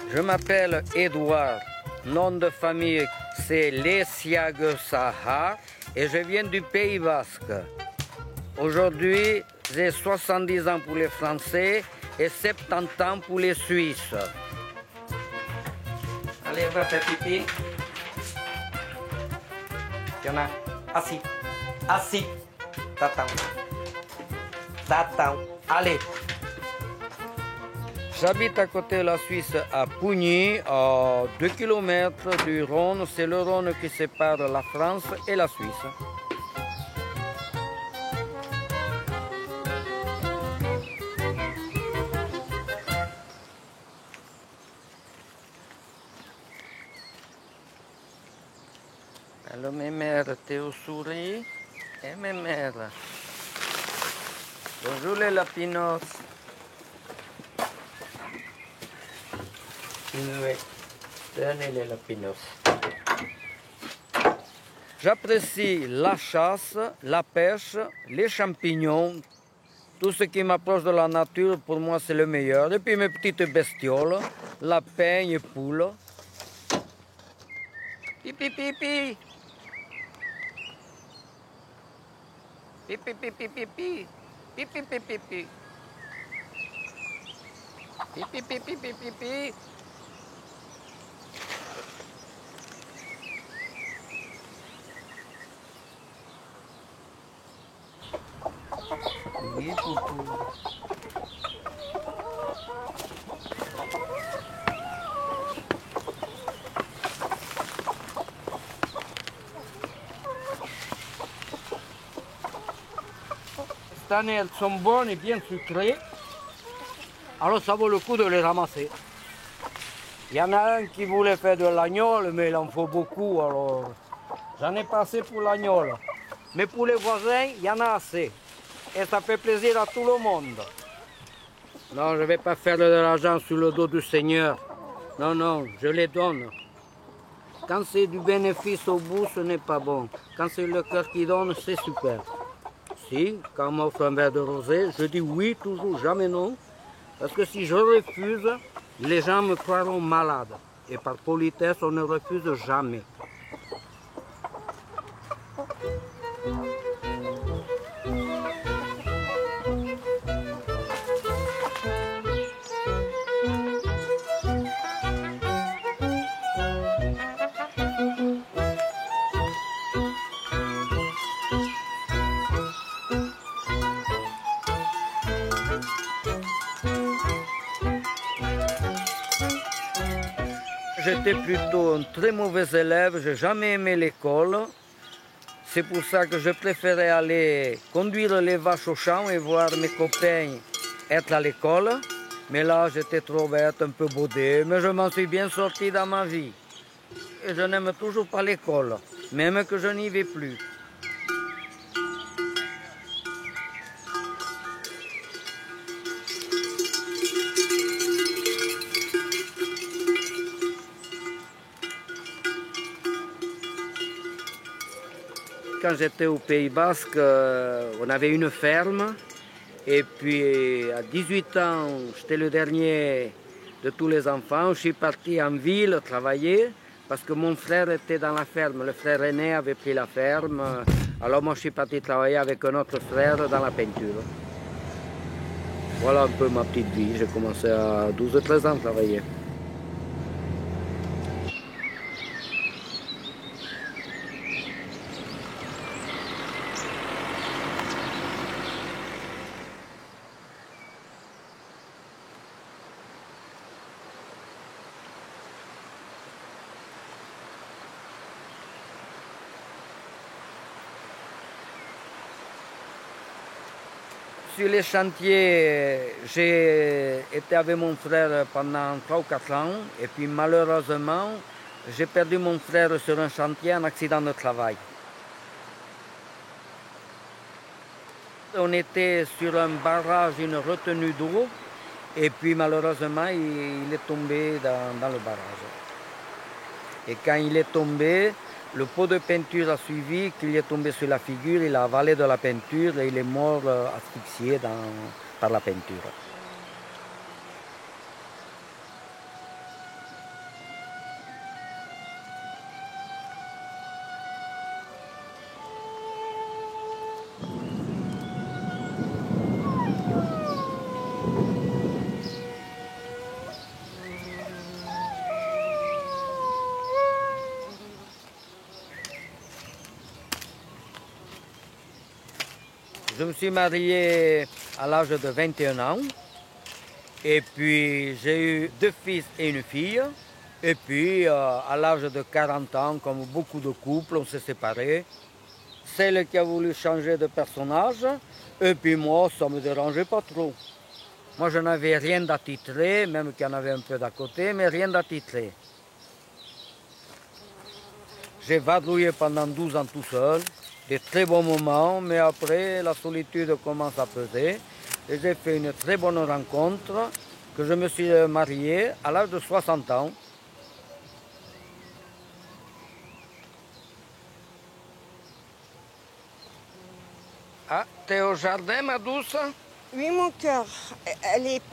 Je m'appelle Edouard. Nom de famille, c'est Lesiague Saha et je viens du Pays Basque. Aujourd'hui, j'ai 70 ans pour les Français et 70 ans pour les Suisses. Allez, va faire pipi. Il y en a. Assis. Assis. T'attends. T'attends. Allez. J'habite à côté de la Suisse, à Pougny, à 2 km du Rhône. C'est le Rhône qui sépare la France et la Suisse. Alors, mes mères, t'es au souris. Et mes mères. Bonjour les lapinos. Oui, tenez les lapinos. J'apprécie la chasse, la pêche, les champignons. Tout ce qui m'approche de la nature, pour moi, c'est le meilleur. Et puis mes petites bestioles, lapins et poules. Pipi, pipi. Pipi, pipi, pipi. Pipi, pipi, pipi. Pipi, pipi, pipi, pipi. Oui, coucou. Cette année, elles sont bonnes et bien sucrées. Alors ça vaut le coup de les ramasser. Il y en a un qui voulait faire de l'agnole, mais il en faut beaucoup, alors j'en ai pas assez pour l'agnole. Mais pour les voisins, il y en a assez. Et ça fait plaisir à tout le monde. Non, je ne vais pas faire de l'argent sur le dos du Seigneur. Non, non, je les donne. Quand c'est du bénéfice au bout, ce n'est pas bon. Quand c'est le cœur qui donne, c'est super. Si, quand on m'offre un verre de rosé, je dis oui toujours, jamais non. Parce que si je refuse, les gens me croiront malade. Et par politesse, on ne refuse jamais. J'étais plutôt un très mauvais élève, je n'ai jamais aimé l'école. C'est pour ça que je préférais aller conduire les vaches au champ et voir mes copains être à l'école. Mais là, j'étais trop bête, un peu baudé, mais je m'en suis bien sorti dans ma vie. Et je n'aime toujours pas l'école, même que je n'y vais plus. Quand j'étais au Pays Basque, on avait une ferme. Et puis à 18 ans, j'étais le dernier de tous les enfants. Je suis parti en ville travailler parce que mon frère était dans la ferme. Le frère aîné avait pris la ferme. Alors moi, je suis parti travailler avec un autre frère dans la peinture. Voilà un peu ma petite vie. J'ai commencé à 12-13 ans à travailler. Sur les chantiers, j'ai été avec mon frère pendant 3 ou 4 ans. Et puis malheureusement, j'ai perdu mon frère sur un chantier en accident de travail. On était sur un barrage, une retenue d'eau. Et puis malheureusement, il est tombé dans le barrage. Et quand il est tombé, le pot de peinture a suivi, qu'il est tombé sur la figure, il a avalé de la peinture et il est mort asphyxié par la peinture. Je me suis marié à l'âge de 21 ans. Et puis j'ai eu 2 fils et une fille. Et puis à l'âge de 40 ans, comme beaucoup de couples, on s'est séparés. Celle qui a voulu changer de personnage. Et puis moi, ça ne me dérangeait pas trop. Moi, je n'avais rien d'attitré, même qu'il y en avait un peu d'à côté, mais rien d'attitré. J'ai vadrouillé pendant 12 ans tout seul, des très bons moments, mais après, la solitude commence à peser. Et j'ai fait une très bonne rencontre, que je me suis marié à l'âge de 60 ans. Ah, t'es au jardin, ma douce? Oui, mon cœur.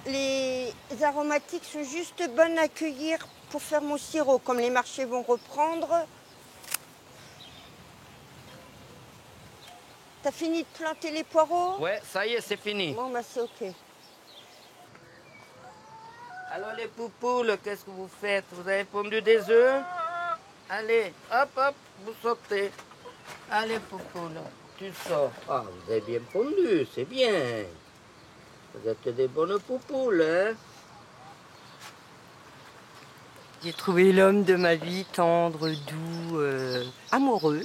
Les aromatiques sont juste bonnes à cueillir pour faire mon sirop. Comme les marchés vont reprendre. T'as fini de planter les poireaux? Ouais, ça y est, c'est fini. Bon, bah c'est ok. Alors les poupoules, qu'est-ce que vous faites? Vous avez pondu des œufs? Allez, hop, hop, vous sautez. Allez, poupoules, tu sors. Ah, vous avez bien pondu, c'est bien. Vous êtes des bonnes poupoules, hein? J'ai trouvé l'homme de ma vie, tendre, doux, amoureux.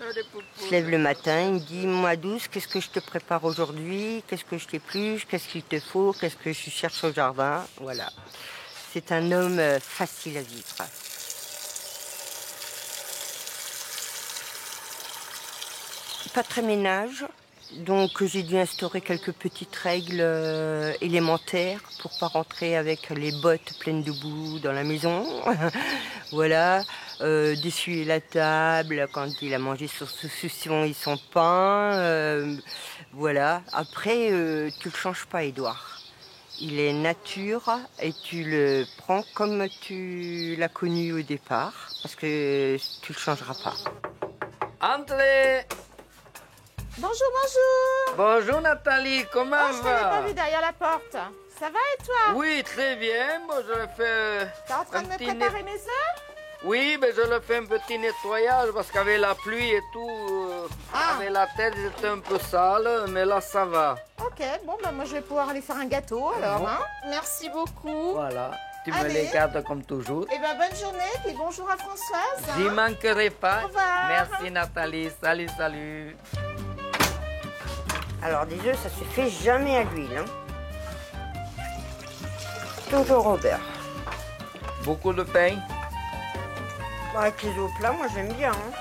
Alors, les poupoules. Il se lève le matin, il me dit, moi douce, qu'est-ce que je te prépare aujourd'hui? Qu'est-ce que je t'épluche? Qu'est-ce qu'il te faut? Qu'est-ce que je cherche au jardin? Voilà. C'est un homme facile à vivre. Pas très ménage, donc j'ai dû instaurer quelques petites règles élémentaires pour pas rentrer avec les bottes pleines de boue dans la maison. Voilà, d'essuyer la table quand il a mangé sur son pain. Voilà, après tu le changes pas, Édouard. Il est nature et tu le prends comme tu l'as connu au départ parce que tu le changeras pas. Entrez! Bonjour, bonjour. Bonjour Nathalie, comment Je t'avais va? pas vu derrière la porte. Ça va et toi? Oui, très bien. Moi, je le fais. T'es en train de me préparer mes œufs? Oui, mais je le fais un petit nettoyage parce qu'avec la pluie et tout, avec la tête, j'étais un peu sale, mais là, ça va. Ok, bon, bah moi je vais pouvoir aller faire un gâteau alors. Bon. Hein. Merci beaucoup. Voilà, tu me Allez. les gardes comme toujours. Et ben bonne journée, puis bonjour à Françoise. J'y Hein. manquerai pas. Au revoir. Merci Nathalie, salut, salut. Alors des œufs, ça se fait jamais à l'huile. Hein. Toujours au beurre. Beaucoup de pain. Bon, avec les œufs plats, moi j'aime bien. Hein.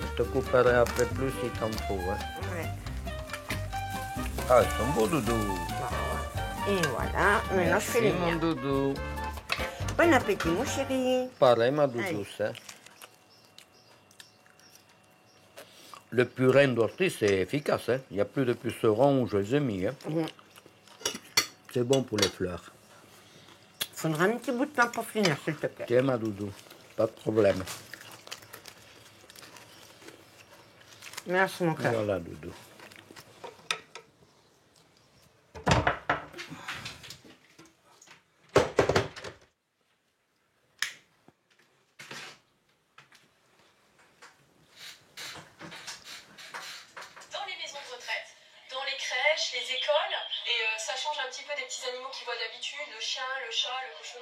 Je te couperai après plus si t'en faut. Hein. Ouais. Ah, ils sont beaux, doudou. Et voilà, maintenant je fais les Merci, mon miens. doudou. Bon appétit, mon chéri. Pareil, ma doudouce. Hein. Le purin d'ortie, c'est efficace. Hein. Il n'y a plus de pucerons où je les ai mis. Hein. C'est bon pour les fleurs. Faudra un petit bout de pain pour finir, s'il te plaît. Tiens, ma doudou, pas de problème. Merci, mon cœur. Voilà, doudou.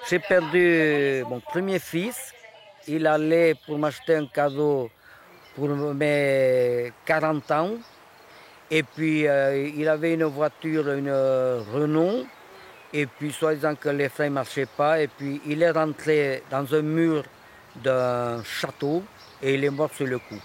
J'ai perdu mon premier fils. Il allait pour m'acheter un cadeau pour mes 40 ans. Et puis, il avait une voiture, une Renault. Et puis, soi-disant que les freins ne marchaient pas. Et puis, il est rentré dans un mur d'un château et il est mort sur le coup.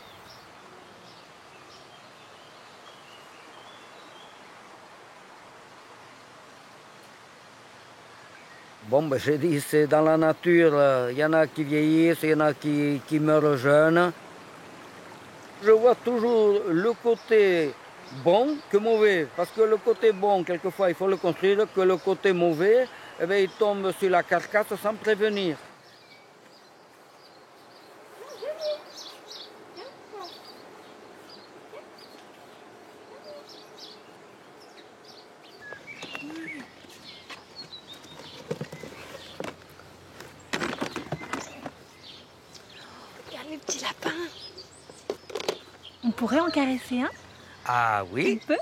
Bon, ben, j'ai dit, c'est dans la nature, il y en a qui vieillissent, il y en a qui meurent jeunes. Je vois toujours le côté bon que mauvais, parce que le côté bon, quelquefois, il faut le construire, que le côté mauvais, eh bien, il tombe sur la carcasse sans prévenir. Regarde les petits lapins. pourrais en caresser un? Ah Tu oui? peux?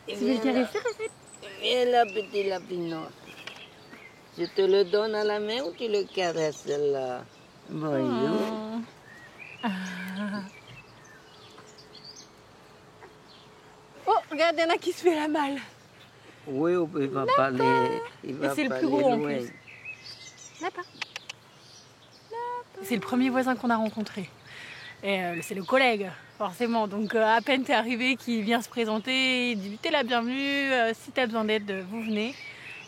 Tu veux le caresser, Rafet? Viens là, petit lapinote. Je te le donne à la main ou tu le caresses là? Bonjour. Oh, regarde, il y en a qui se fait la malle. Oui, il va pas aller. Il va c'est le pas plus aller gros, en loin. plus. Lapin. C'est le premier voisin qu'on a rencontré. Et c'est le collègue, forcément. Donc à peine t'es arrivé, qu'il vient se présenter, il dit t'es la bienvenue, si t'as besoin d'aide, vous venez.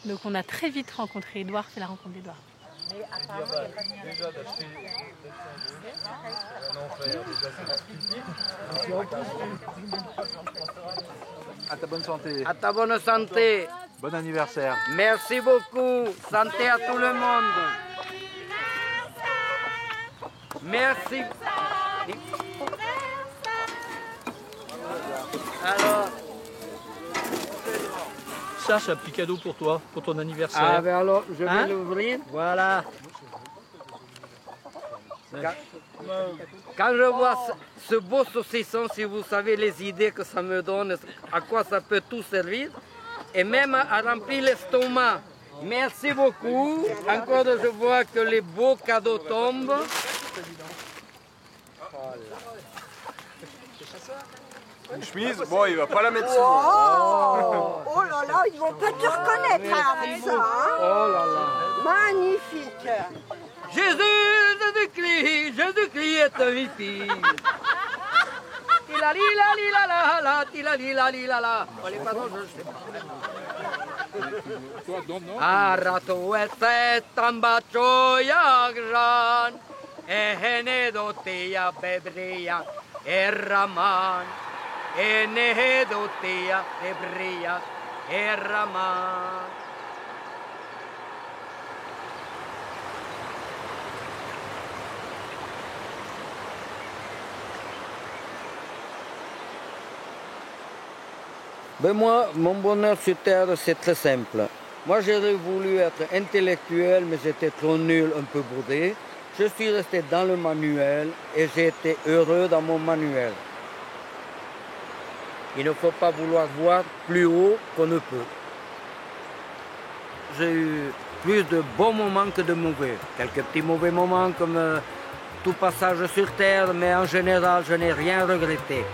Donc on a très vite rencontré Edouard, c'est la rencontre d'Edouard. À ta bonne santé. À ta bonne santé. Bon anniversaire. Merci beaucoup. Santé à tout le monde. Merci. Alors, Ça, c'est un petit cadeau pour toi, pour ton anniversaire. ah ben alors, je vais Hein? l'ouvrir. Voilà. Quand je vois ce beau saucisson, si vous savez les idées que ça me donne, à quoi ça peut tout servir, et même à remplir l'estomac. Merci beaucoup. Encore, je vois que les beaux cadeaux tombent. Une chemise, bon, il va pas la mettre sous. Oh là là, ils vont pas te reconnaître hein, avec ça. Hein. Oh là là. Magnifique. Jésus-Christ, Jésus-Christ est un hippie. Tila lila lila la la, tila lila lila la. Oh, les paroles, je sais pas. Arrato e tamba gioia gran, e ne dotia bebria, e raman, e ne dotia bebria, e raman. Ben moi, mon bonheur sur Terre, c'est très simple. Moi, j'aurais voulu être intellectuel, mais j'étais trop nul, un peu boudé. Je suis resté dans le manuel et j'ai été heureux dans mon manuel. Il ne faut pas vouloir voir plus haut qu'on ne peut. J'ai eu plus de bons moments que de mauvais. Quelques petits mauvais moments comme tout passage sur Terre, mais en général, je n'ai rien regretté.